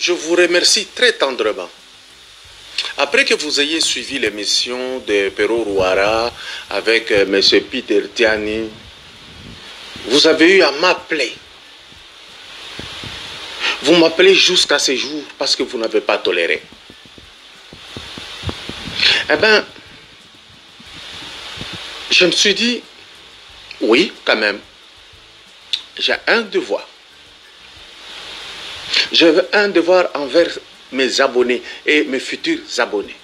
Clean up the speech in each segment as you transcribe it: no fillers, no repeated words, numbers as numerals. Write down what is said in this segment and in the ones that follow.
je vous remercie très tendrement. Après que vous ayez suivi l'émission de Pero Rouara avec M. Peter Tiani, vous avez eu à m'appeler. Vous m'appelez jusqu'à ce jour parce que vous n'avez pas toléré. Eh bien, je me suis dit, oui, quand même, j'ai un devoir. J'ai un devoir envers mes abonnés et mes futurs abonnés.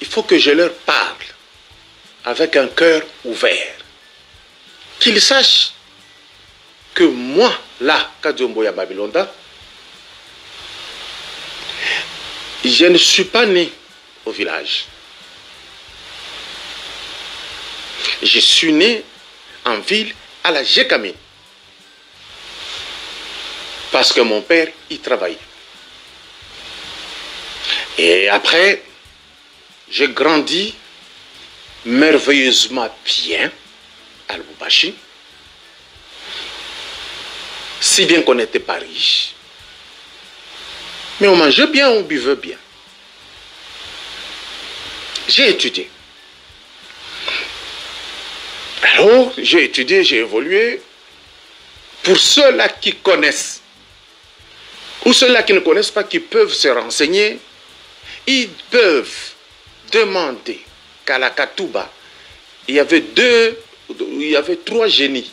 Il faut que je leur parle avec un cœur ouvert. Qu'ils sachent que moi, là, Kadzomboya Babylonda, je ne suis pas né au village. Je suis né en ville à la Gécamine. Parce que mon père y travaillait. Et après, j'ai grandi merveilleusement bien à Lubumbashi. Si bien qu'on n'était pas riche. Mais on mangeait bien, on buvait bien. J'ai étudié. Alors, j'ai étudié, j'ai évolué. Pour ceux-là qui connaissent, ou ceux-là qui ne connaissent pas, qui peuvent se renseigner, ils peuvent demander qu'à la Katouba, il y avait 3 génies.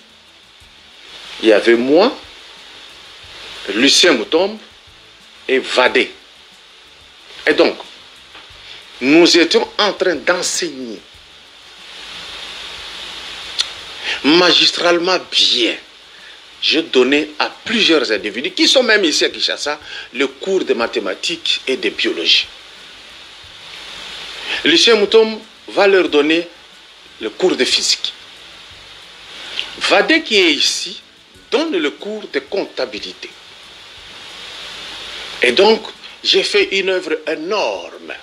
Il y avait moi, Lucien Moutombe et Vadé. Et donc, nous étions en train d'enseigner magistralement bien. Je donnais à plusieurs individus, qui sont même ici à Kinshasa, le cours de mathématiques et de biologie. Lucien Moutombe va leur donner le cours de physique. Vadé, qui est ici, donne le cours de comptabilité. Et donc, j'ai fait une œuvre énorme.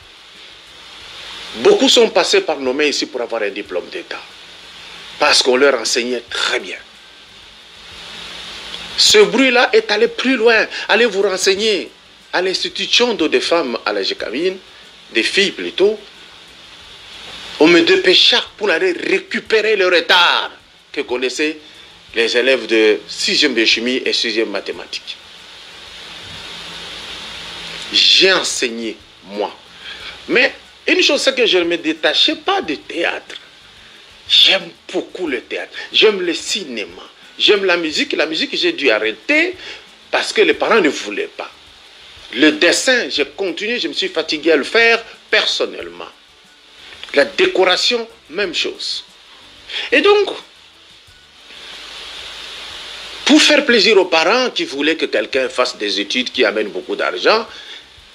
Beaucoup sont passés par nos mains ici pour avoir un diplôme d'État. Parce qu'on leur enseignait très bien. Ce bruit-là est allé plus loin. Allez vous renseigner à l'institution de femmes à la Gécamine, des filles plutôt. On me dépêcha pour aller récupérer le retard que connaissaient les élèves de 6e biochimie et 6e mathématiques. J'ai enseigné, moi. Mais une chose, c'est que je ne me détachais pas du théâtre. J'aime beaucoup le théâtre. J'aime le cinéma. J'aime la musique. La musique, j'ai dû arrêter parce que les parents ne voulaient pas. Le dessin, j'ai continué. Je me suis fatigué à le faire personnellement. La décoration, même chose. Et donc, pour faire plaisir aux parents qui voulaient que quelqu'un fasse des études qui amènent beaucoup d'argent,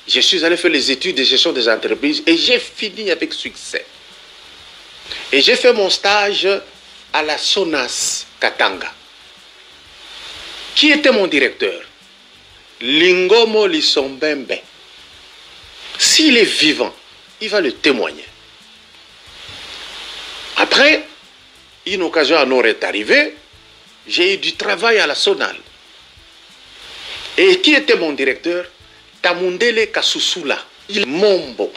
je suis allé faire les études de gestion des entreprises et j'ai fini avec succès. Et j'ai fait mon stage à la SONAS Katanga. Qui était mon directeur? Lingomo Lissombembe. S'il est vivant, il va le témoigner. Après, une occasion à Nord est arrivée, j'ai eu du travail à la SONAL. Et qui était mon directeur? Tamundele Kasusula, il Mombo.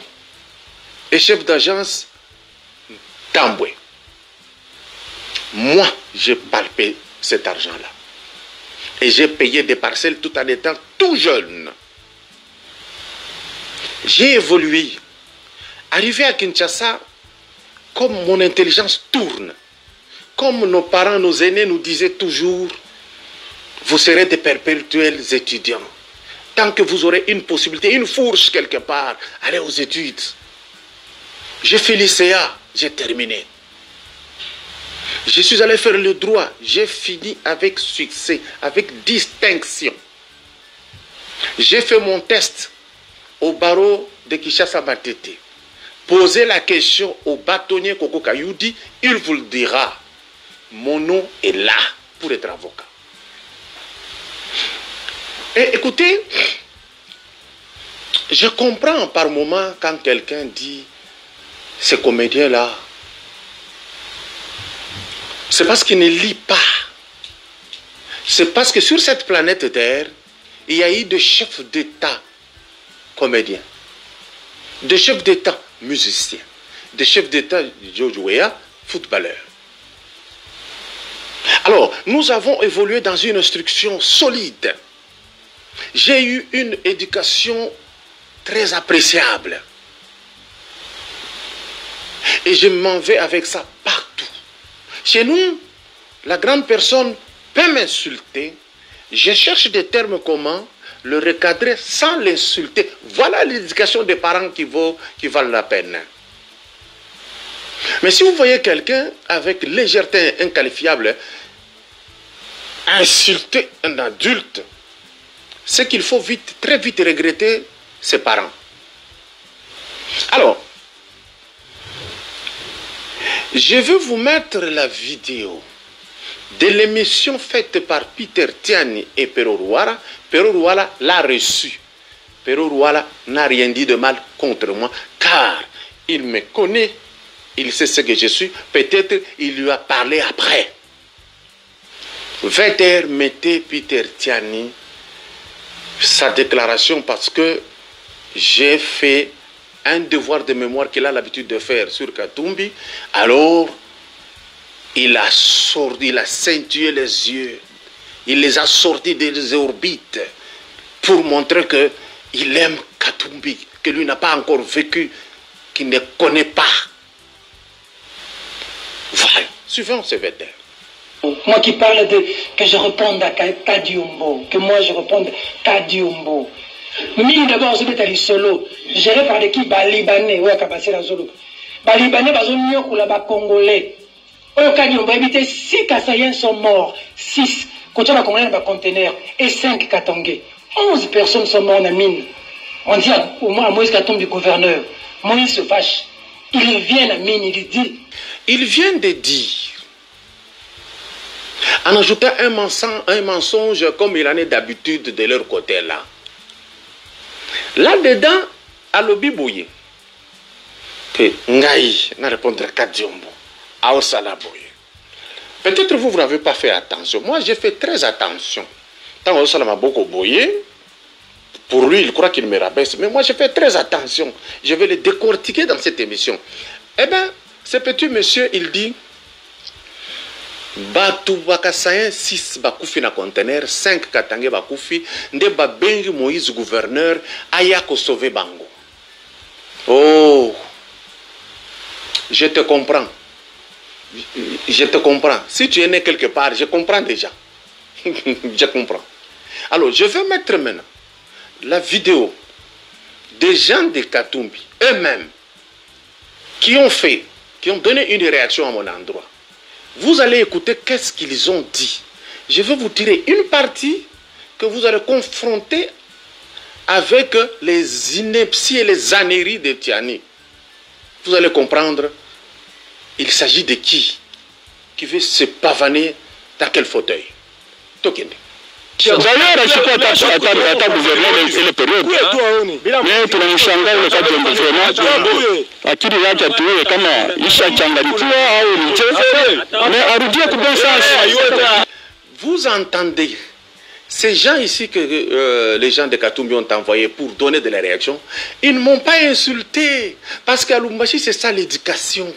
Et chef d'agence, Tambwe. Moi, j'ai palpé cet argent-là. Et j'ai payé des parcelles tout en étant tout jeune. J'ai évolué. Arrivé à Kinshasa, comme mon intelligence tourne, comme nos parents, nos aînés nous disaient toujours, vous serez des perpétuels étudiants. Tant que vous aurez une possibilité, une fourche quelque part, allez aux études. J'ai fait l'ICA, j'ai terminé. Je suis allé faire le droit, j'ai fini avec succès, avec distinction. J'ai fait mon test au barreau de Kinshasa Matete. Posez la question au bâtonnier Koko Kayoudi, il vous le dira. Mon nom est là pour être avocat. Et écoutez, je comprends par moment quand quelqu'un dit, ce comédien-là, c'est parce qu'il ne lit pas. C'est parce que sur cette planète Terre, il y a eu des chefs d'État comédiens. Des chefs d'État, musiciens. Des chefs d'État, George Weah, footballeurs. Alors, nous avons évolué dans une instruction solide. J'ai eu une éducation très appréciable. Et je m'en vais avec ça partout. Chez nous, la grande personne peut m'insulter. Je cherche des termes comment le recadrer sans l'insulter. Voilà l'éducation des parents qui valent la peine. Mais si vous voyez quelqu'un avec légèreté inqualifiable insulter un adulte, c'est qu'il faut très vite regretter ses parents. Alors, je vais vous mettre la vidéo de l'émission faite par Peter Tiani et Pero Ruala. Pero Ruala l'a reçu. Pero Ruala n'a rien dit de mal contre moi, car il me connaît, il sait ce que je suis. Peut-être il lui a parlé après. 20h, mettez Peter Tiani sa déclaration parce que j'ai fait un devoir de mémoire qu'il a l'habitude de faire sur Katumbi. Alors, il a scintillé les yeux. Il les a sortis des orbites pour montrer qu'il aime Katumbi, que lui n'a pas encore vécu, qu'il ne connaît pas. Voilà. Suivons ce vétère. Moi qui parle que je réponde à Kadiumbo, que moi je réponde Kadiumbo. Mais d'abord, je vais aller solo, géré par l'équipe Libanais, ouais, Kabassi la Zolo. Libanais, ou là-bas Congolais. Au Kadiumbo, éviter 6 Kassaïens sont morts, 6. Quand on a Congolais dans le conteneur, et 5 Katangais. 11 personnes sont mortes en mine. On dit à Moïse Katumbi, gouverneur, Moïse se fâche. Il vient à mine, il dit. Il vient de dire, en ajoutant un mensonge comme il en est d'habitude de leur côté là. Là-dedans, à l'obibouye, que Ngaï n'a répondu à Kadiumbo, à Osalaboye. Peut-être vous n'avez pas fait attention. Moi, j'ai fait très attention. Tant Osalama beaucoup boyé, pour lui, il croit qu'il me rabaisse. Mais moi, j'ai fait très attention. Je vais le décortiquer dans cette émission. Eh bien, ce petit monsieur, il dit, Batu Bakasayen 6 Bakoufi na conteneur, 5 Katange Bakoufi, Nde Babengi Moïse gouverneur, Ayako sauver Bango. Oh, je te comprends. Je te comprends. Si tu es né quelque part, je comprends déjà. Je comprends. Alors, je vais mettre maintenant la vidéo des gens de Katumbi, eux-mêmes, qui ont donné une réaction à mon endroit. Vous allez écouter qu'est-ce qu'ils ont dit. Je vais vous tirer une partie que vous allez confronter avec les inepties et les âneries de Tiani. Vous allez comprendre, il s'agit de qui veut se pavaner dans quel fauteuil. Tokende. D'ailleurs, je peux attendre gouvernement ile periode. Mais tunamshangaa yule Kadiumbo vraiment. Akili yake atuwe kama ishachanganyikiwa au ni mchezo. Mais arudie kwa sasa. Vous entendez ces gens ici que les gens de Katumbi ont envoyés pour donner de la réaction, ils ne m'ont pas insulté parce qu'à Lubumbashi c'est ça l'éducation.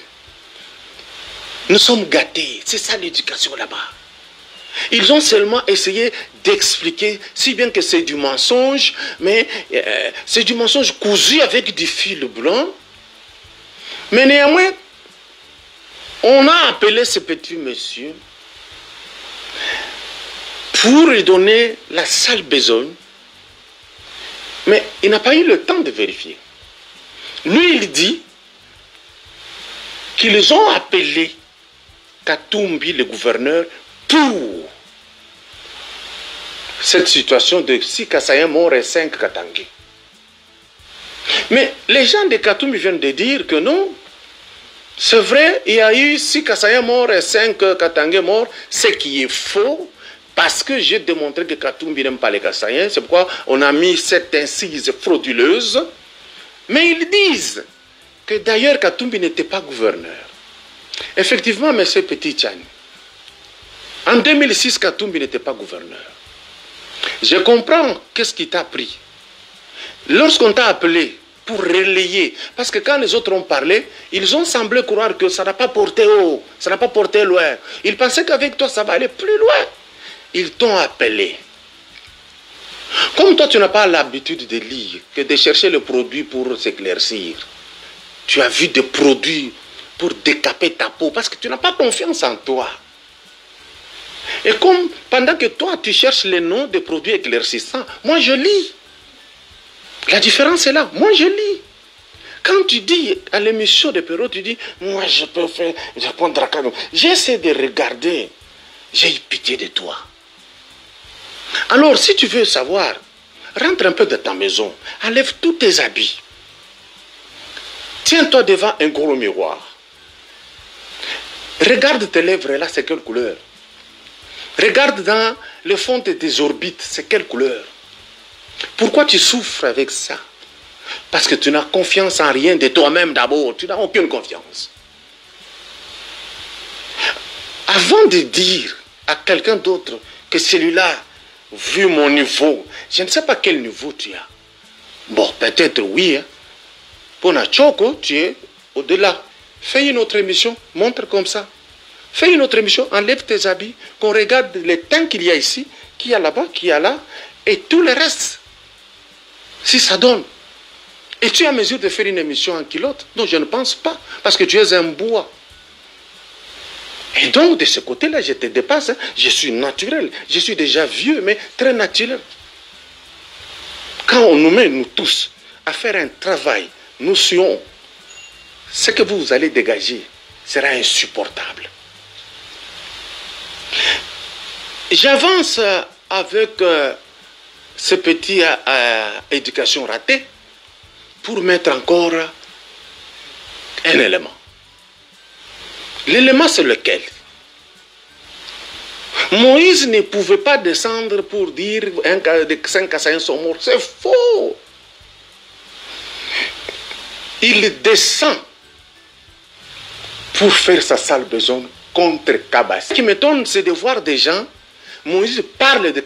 Nous sommes gâtés, c'est ça l'éducation là-bas. Ils ont seulement essayé d'expliquer, si bien que c'est du mensonge, mais c'est du mensonge cousu avec du fil blanc. Mais néanmoins, on a appelé ce petit monsieur pour lui donner la sale besogne, mais il n'a pas eu le temps de vérifier. Lui, il dit qu'ils ont appelé Katumbi, le gouverneur, pour cette situation de 6 Kassaïens morts et 5 Katangais. Mais les gens de Katumbi viennent de dire que non, c'est vrai, il y a eu 6 Kassaïens morts et 5 Katangais morts, ce qui est faux, parce que j'ai démontré que Katumbi n'aime pas les Kassaïens, c'est pourquoi on a mis cette incise frauduleuse. Mais ils disent que d'ailleurs Katumbi n'était pas gouverneur. Effectivement, M. Petit Tiani, en 2006, Katumbi n'était pas gouverneur. Je comprends qu'est-ce qui t'a pris. Lorsqu'on t'a appelé pour relayer, parce que quand les autres ont parlé, ils ont semblé croire que ça n'a pas porté haut, ça n'a pas porté loin. Ils pensaient qu'avec toi, ça va aller plus loin. Ils t'ont appelé. Comme toi, tu n'as pas l'habitude de lire, que de chercher le produit pour s'éclaircir. Tu as vu des produits pour décaper ta peau, parce que tu n'as pas confiance en toi. Et comme pendant que toi, tu cherches les noms des produits éclaircissants, moi, je lis. La différence est là. Moi, je lis. Quand tu dis à l'émission de Perrault, tu dis, moi, je peux faire, je prends Dracano. J'essaie de regarder. J'ai eu pitié de toi. Alors, si tu veux savoir, rentre un peu dans ta maison, enlève tous tes habits. Tiens-toi devant un gros miroir. Regarde tes lèvres, là, c'est quelle couleur? Regarde dans le fond de tes orbites, c'est quelle couleur? Pourquoi tu souffres avec ça? Parce que tu n'as confiance en rien de toi-même d'abord. Tu n'as aucune confiance. Avant de dire à quelqu'un d'autre que celui-là, vu mon niveau, je ne sais pas quel niveau tu as. Bon, peut-être oui. Hein. Pour Nachoko, tu es au-delà. Fais une autre émission, montre comme ça. Fais une autre émission, enlève tes habits, qu'on regarde les teints qu'il y a ici, qu'il y a là-bas, qu'il y a là, et tout le reste. Si ça donne. Et tu es à mesure de faire une émission en culotte? Non, je ne pense pas, parce que tu es un bois. Et donc, de ce côté-là, je te dépasse. Hein. Je suis naturel. Je suis déjà vieux, mais très naturel. Quand on nous met, nous tous, à faire un travail, nous suons, ce que vous allez dégager sera insupportable. J'avance avec ce petit éducation ratée pour mettre encore un élément. L'élément, c'est lequel? Moïse ne pouvait pas descendre pour dire que 5 Assassins sont morts. C'est faux. Il descend pour faire sa sale besogne contre Kabas. Ce qui m'étonne, c'est de voir des gens, Moïse parle de